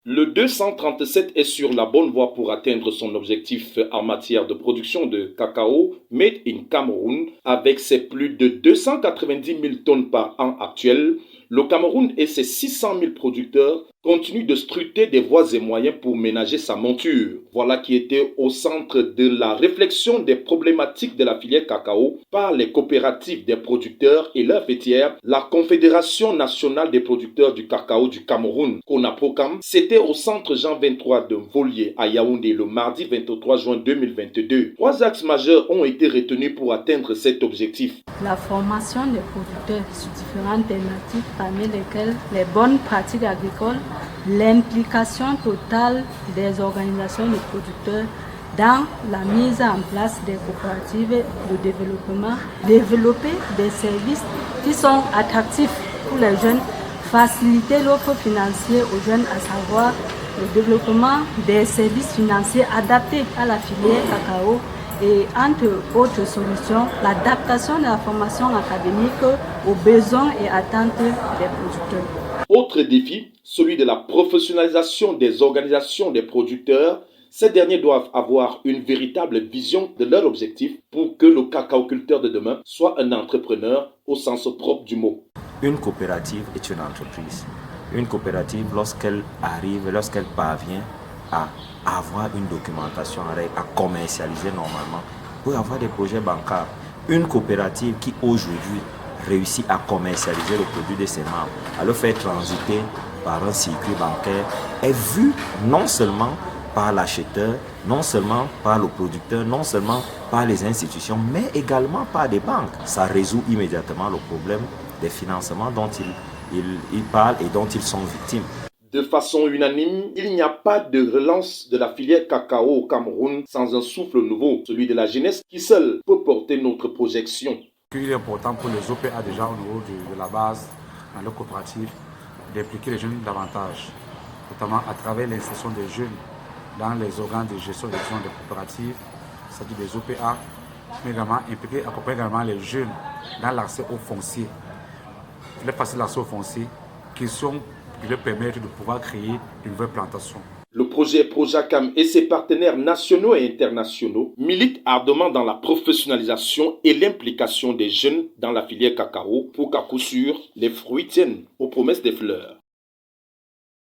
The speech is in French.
Le 237 est sur la bonne voie pour atteindre son objectif en matière de production de cacao made in Cameroun. Avec ses plus de 290 000 tonnes par an actuelles, le Cameroun et ses 600 000 producteurs continuent de scruter des voies et moyens pour ménager sa monture. Voilà qui était au centre de la réflexion des problématiques de la filière cacao par les coopératives des producteurs et leurs fêtières, la Confédération nationale des producteurs du cacao du Cameroun, CONAPROCAM. C'était au centre Jean 23 de Volier à Yaoundé le mardi 23 juin 2022. Trois axes majeurs ont été retenus pour atteindre cet objectif. La formation des producteurs sur différentes thématiques, parmi lesquelles les bonnes pratiques agricoles, l'implication totale des organisations de producteurs dans la mise en place des coopératives de développement, développer des services qui sont attractifs pour les jeunes, faciliter l'offre financière aux jeunes, à savoir le développement des services financiers adaptés à la filière cacao et entre autres solutions, l'adaptation de la formation académique aux besoins et attentes des producteurs. Autre défi, celui de la professionnalisation des organisations des producteurs. Ces derniers doivent avoir une véritable vision de leur objectif pour que le cacaoculteur de demain soit un entrepreneur au sens propre du mot. Une coopérative est une entreprise. Une coopérative, lorsqu'elle parvient à avoir une documentation en règle, à commercialiser normalement, peut avoir des projets bancaires. Une coopérative qui aujourd'hui réussit à commercialiser le produit de ses membres, à le faire transiter par un circuit bancaire, est vue non seulement par l'acheteur, non seulement par le producteur, non seulement par les institutions, mais également par des banques. Ça résout immédiatement le problème des financements dont ils parlent et dont ils sont victimes. De façon unanime, il n'y a pas de relance de la filière cacao au Cameroun sans un souffle nouveau, celui de la jeunesse qui seul peut porter notre projection. Il est important pour les OPA déjà au niveau de la base, dans les coopératives, d'impliquer les jeunes davantage, notamment à travers l'insertion des jeunes dans les organes de gestion des coopératives, c'est-à-dire des OPA, mais également impliquer, accompagner également les jeunes dans l'accès au foncier. Les faciliter l'accès au foncier, qui leur permettent de pouvoir créer une vraie plantation. Le projet Projacam et ses partenaires nationaux et internationaux militent ardemment dans la professionnalisation et l'implication des jeunes dans la filière cacao pour qu'à coup sûr, les fruits tiennent aux promesses des fleurs.